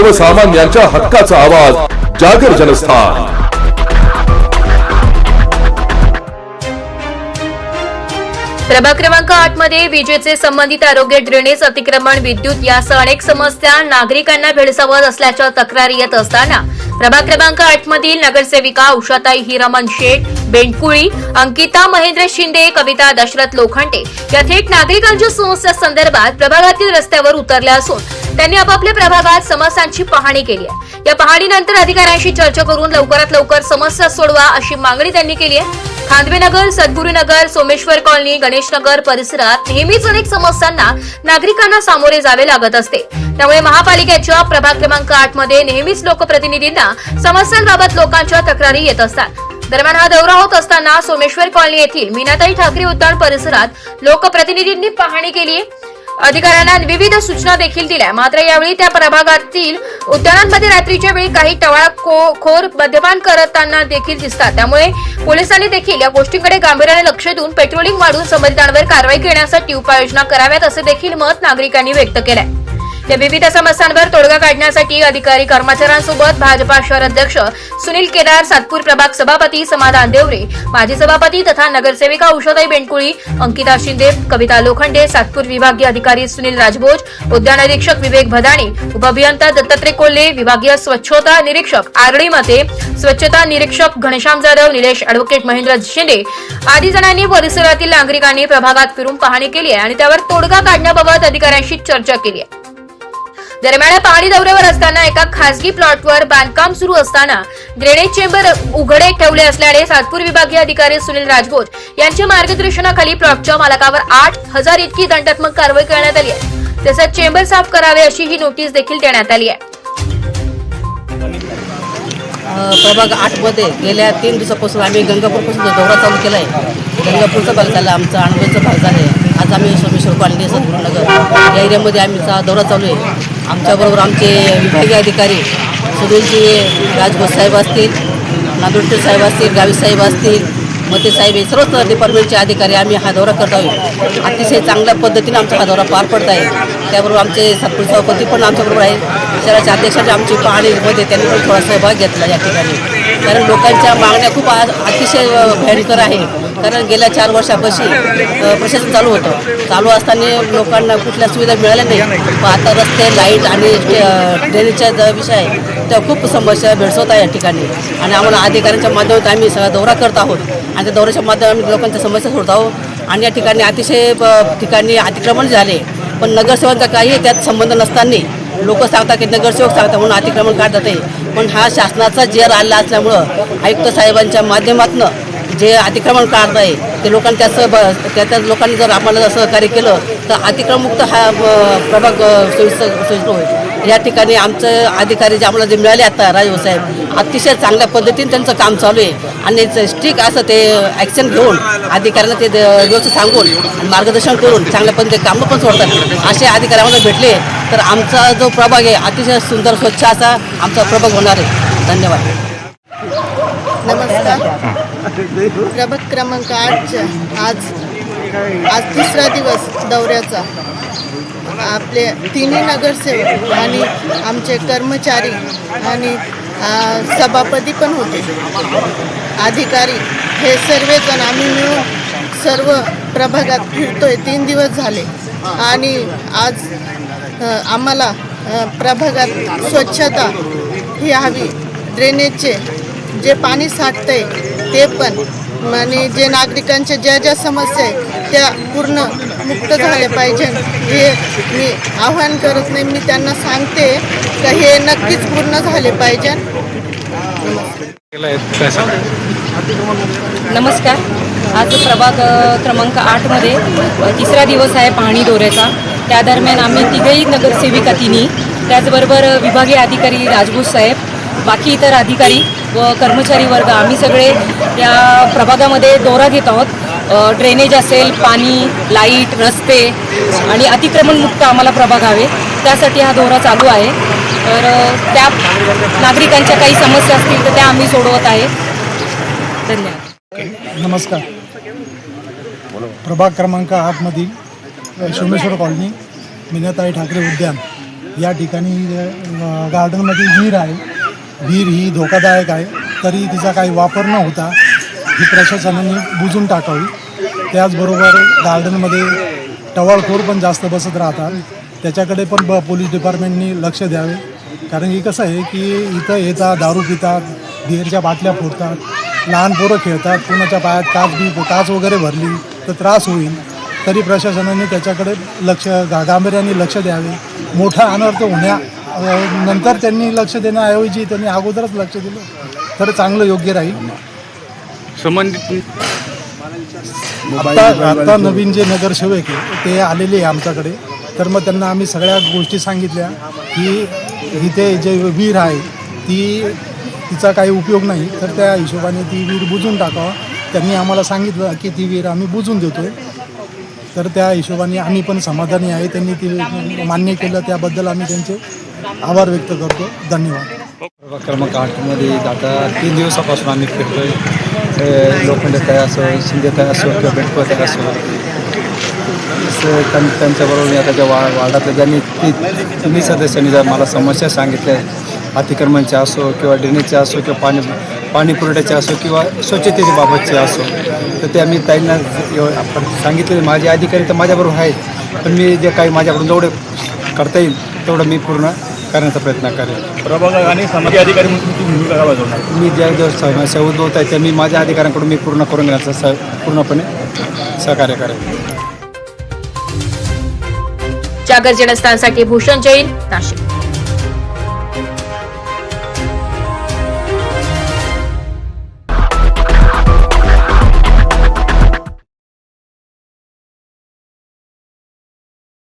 सर्वसामान्यांच्या हक्काचा आवाज जागर जनस्थान। प्रभाग क्रमांक 8 मध्ये विजेचे संबंधित आरोग्य, ड्रेनेज, अतिक्रमण, विद्युत यासह अनेक समस्या नागरिकांना भेडसावत असल्याच्या तक्रारी येत असताना प्रभाग क्रमांक 8 मधील नगरसेविका उषाताई हिरामन शेठ, बेंडकुळी, अंकिता महेंद्र शिंदे, कविता दशरथ लोखंडे या थेट नागरिकांच्या समस्या संदर्भात प्रभागातील रस्त्यावर उतरल्या असून त्यांनी आपापल्या प्रभागात समस्यांची पाहणी केली आहे। या पाहणीनंतर अधिकाऱ्यांशी चर्चा करून लवकरात लवकर समस्या सोडवा अशी मागणी त्यांनी केली आहे। खांदवेनगर, सद्गुरुनगर, सोमेश्वर कॉलनी, गणेशनगर परिसरात नेहमीच अनेक समस्यांना नागरिकांना सामोरे जावे लागत असते। त्यामुळे महापालिकेच्या प्रभाग क्रमांक 8 मध्ये नेहमीच लोकप्रतिनिधींना समस्यांबाबत लोकांच्या तक्रारी येत असतात। दरम्यान हा दौरा होत असताना सोमेश्वर कॉलनी येथील मीनाताई ठाकरे उद्यान परिसरात लोकप्रतिनिधींनी पाहणी केली। अधिकाऱ्यांना विविध सूचना देखील दिल्या, मात्र यावेळी त्या प्रभागातील उद्यानांमध्ये रात्रीच्या वेळी काही टवाळखोर मद्यपान करताना देखील दिसतात। त्यामुळे पोलिसांनी देखील या गोष्टींकडे गांभीर्याने लक्ष देऊन पेट्रोलिंग वाढवून संबंधितांवर कारवाई करण्यासाठी उपाययोजना कराव्यात असे देखील मत नागरिकांनी व्यक्त केले। या विविध समस्यांवर तोडगा काढण्यासाठी अधिकारी कर्मचाऱ्यांसोबत भाजपा शहर अध्यक्ष सुनील केदार, सातपूर प्रभाग सभापती समाधान देवरे, माजी सभापती तथा नगरसेविका उषाताई बेंडकुळी, अंकिता शिंदे, कविता लोखंडे, सातपूर विभागीय अधिकारी सुनील राजभोज, उद्यान अधीक्षक विवेक भदाणी, उपअभियंता दत्तात्रय कोल्हे, विभागीय स्वच्छता निरीक्षक आरडी मते, स्वच्छता निरीक्षक घनश्याम जाधव, निलेश ॲडव्होकेट महेंद्र शिंदे आदी जणांनी परिसरातील नागरिकांनी प्रभागात फिरून पाहणी केली आहे आणि त्यावर तोडगा काढण्याबाबत अधिकाऱ्यांशी चर्चा केली आहे। दरम्यान पाहणी दौऱ्यावर असताना एका खासगी प्लॉटवर बांधकाम सुरू असताना ड्रेनेज चेंबर उघडे ठेवले असल्याने सातपूर विभागीय अधिकारी सुनील राजभोज यांच्या मार्गदर्शनाखाली प्लॉटच्या मालकावर 8,000 इतकी दंडात्मक कारवाई करण्यात आली आहे। तसेच चेंबर साफ करावे अशी ही नोटीस देखील देण्यात आली आहे। प्रभाग 8 मध्ये गेल्या 3 दिवसापासून आम्ही गंगापूरपासून दौरा चालू केला आहे। गंगापूरचा भाग झाला, आमचा अणबेचा भाग झाला। आज आम्ही सोमेश्वर कॉलनी, सद्गुरुनगर या एरियामध्ये आमचा दौरा चालू आहे। आमच्याबरोबर आमचे विभागीय अधिकारी सुनीलजी राजभोज साहेब असतील, नांदुरटे साहेब असतील, गावी साहेब असतील, मते साहेब हे सर्वच डिपार्टमेंटचे अधिकारी आम्ही हा दौरा करत आहोत। अतिशय चांगल्या पद्धतीने आमचा हा दौरा पार पडत आहे। त्याबरोबर आमचे सातपूर सभापती पण आमच्याबरोबर आहेत। शहराच्या अध्यक्षांची आमची पाहणीमध्ये त्यांनी पण थोडा सहभाग घेतला या ठिकाणी, कारण लोकांच्या मागण्या खूप अतिशय भयंकर आहे। कारण गेल्या 4 वर्षापासून प्रशासन चालू असताना लोकांना कुठल्या सुविधा मिळाल्या नाही। पण आता रस्ते, लाईट आणि ड्रेनेजचा जो विषय आहे त्या खूप समस्या भेडसावत आहे या ठिकाणी आणि आम्हाला अधिकाऱ्यांच्या माध्यमातून आम्ही सगळा दौरा करत आहोत आणि त्या दौऱ्याच्या माध्यमातून आम्ही लोकांच्या समस्या सोडत आहोत। आणि या ठिकाणी अतिशय ठिकाणी अतिक्रमण झाले, पण नगरसेवकांचा काही त्यात संबंध नसताना लोक सांगतात की नगरसेवक सांगतात म्हणून अतिक्रमण काढतात आहे। पण हा शासनाचा जेर आला असल्यामुळं आयुक्त साहेबांच्या माध्यमातून जे अतिक्रमण काढत आहे ते लोकांनी त्या लोकांनी जर आम्हाला सहकार्य केलं तर अतिक्रमणमुक्त हा प्रभाग सोयीस्कर होईल। या ठिकाणी आमचं अधिकारी जे आम्हाला जे मिळाले आता राजभोज साहेब अतिशय चांगल्या पद्धतीने त्यांचं काम चालू आहे आणि स्ट्रिक्ट असं ते ॲक्शन घेऊन अधिकाऱ्यांना ते व्यवस्थित सांगून आणि मार्गदर्शन करून चांगल्या पद्धतीने कामं पण सोडतात। असे अधिकारी आम्हाला भेटले तर आमचा जो प्रभाग आहे अतिशय सुंदर स्वच्छ असा आमचा प्रभाग होणार आहे। धन्यवाद। नमस्कार। प्रभाग क्रमांक 8च्या आज तिसरा दिवस दौऱ्याचा आपले तिन्ही नगरसेवक आणि आमचे कर्मचारी आणि सभापती पण होते, अधिकारी हे सर्वजण आम्ही मिळून सर्व प्रभागात फिरतोय। 3 दिवस झाले आणि आज आम्हाला प्रभागात स्वच्छता ही हवी, ड्रेनेजचे जे पाणी साठतंय ते पण आणि जे नागरिकांच्या ज्या समस्या आहेत त्या पूर्ण मुक्त झाल्या पाहिजे हे मी आव्हान करत नाही, मी त्यांना सांगते का हे नक्कीच पूर्ण झाले पाहिजे। नमस्कार। आज प्रभाग क्रमांक 8 मध्ये तिसरा दिवस आहे पाहणी दौऱ्याचा। त्या दरम्यान आम्ही तिघही नगरसेविका तिन्ही, त्याचबरोबर विभागीय अधिकारी राजभोज साहेब, बाकी इतर अधिकारी व कर्मचारी वर्ग आम्ही सगळे या प्रभागामध्ये दौरा घेत आहोत। ड्रेनेज असेल, पाणी, लाईट, रस्ते आणि अतिक्रमणमुक्त आम्हाला प्रभाग हवे, त्यासाठी हा दौरा चालू आहे। तर त्या नागरिकांच्या काही समस्या असतील तर त्या आम्ही सोडवत आहे। धन्यवाद। नमस्कार। प्रभाग क्रमांक 8 मधील सोमेश्वर कॉलनी, मीनाताई ठाकरे उद्यान या ठिकाणी गार्डनमध्ये विहीर आहे. विहीर ही धोकादायक आहे, तरी तिचा काही वापर न होता ही प्रशासनाने बुजून टाकावी. त्याचबरोबर गार्डनमध्ये टवाळखोर पण जास्त बसत राहतात, त्याच्याकडे पण पोलीस डिपार्टमेंटनी लक्ष द्यावे. कारण की कसं आहे की इथं येतात, दारू पितात, बिअरच्या बाटल्या फोडतात, लहान पोरं खेळतात, कोणाच्या पायात काच वगैरे भरली तर त्रास होईल. तरी प्रशासनाने त्याच्याकडे गांभीर्याने लक्ष द्यावे. मोठा अनर्थ नंतर त्यांनी लक्ष देण्याऐवजी त्यांनी अगोदरच लक्ष दिलं तर चांगलं योग्य राहील. आता नवीन जे नगरसेवक आहे ते आलेले आहे आमच्याकडे, तर मग त्यांना आम्ही सगळ्या गोष्टी सांगितल्या की इथे जे विहीर आहे तिचा काही उपयोग नाही, तर त्या हिशोबाने ती विहीर बुजून टाकावा. त्यांनी आम्हाला सांगितलं की ती विहीर आम्ही बुजून देतो आहे, तर त्या हिशोबाने आम्ही पण समाधानी आहे. त्यांनी ती मान्य केलं, त्याबद्दल आम्ही त्यांचे आभार व्यक्त करतो. धन्यवाद. प्रभाग क्रमांक 8मध्ये आता 3 दिवसापासून आम्ही फिरतो आहे. लोखंडेताई असो, शिंदेताई असो किंवा बेटकरताई असो, त्यांच्याबरोबर मी आता ज्या वार्डातल्या ज्यांनी तिन्ही सदस्यांनी जर मला समस्या सांगितल्या अतिक्रमणच्या असो किंवा ड्रेनेजच्या असो किंवा पाणी पुरवठ्याच्या असो किंवा स्वच्छतेच्या बाबतचे असो, तर ते आम्ही ताईंना आपण सांगितले. माझे अधिकारी तर माझ्याबरोबर आहेत, पण मी जे काही माझ्याकडून जेवढं करता येईल तेवढं मी पूर्ण करण्याचा प्रयत्न करेन. प्रभाग आणि सामाजिक अधिकारी म्हणून तुमची भूमिका काय वाजवणार? मी ज्या समस्या उद्भवत आहे त्या मी माझ्या अधिकाऱ्यांकडून मी पूर्ण करून घेण्याचं पूर्णपणे सहकार्य करेन. जागर जनस्थानसाठी भूषण जैन, नाशिक.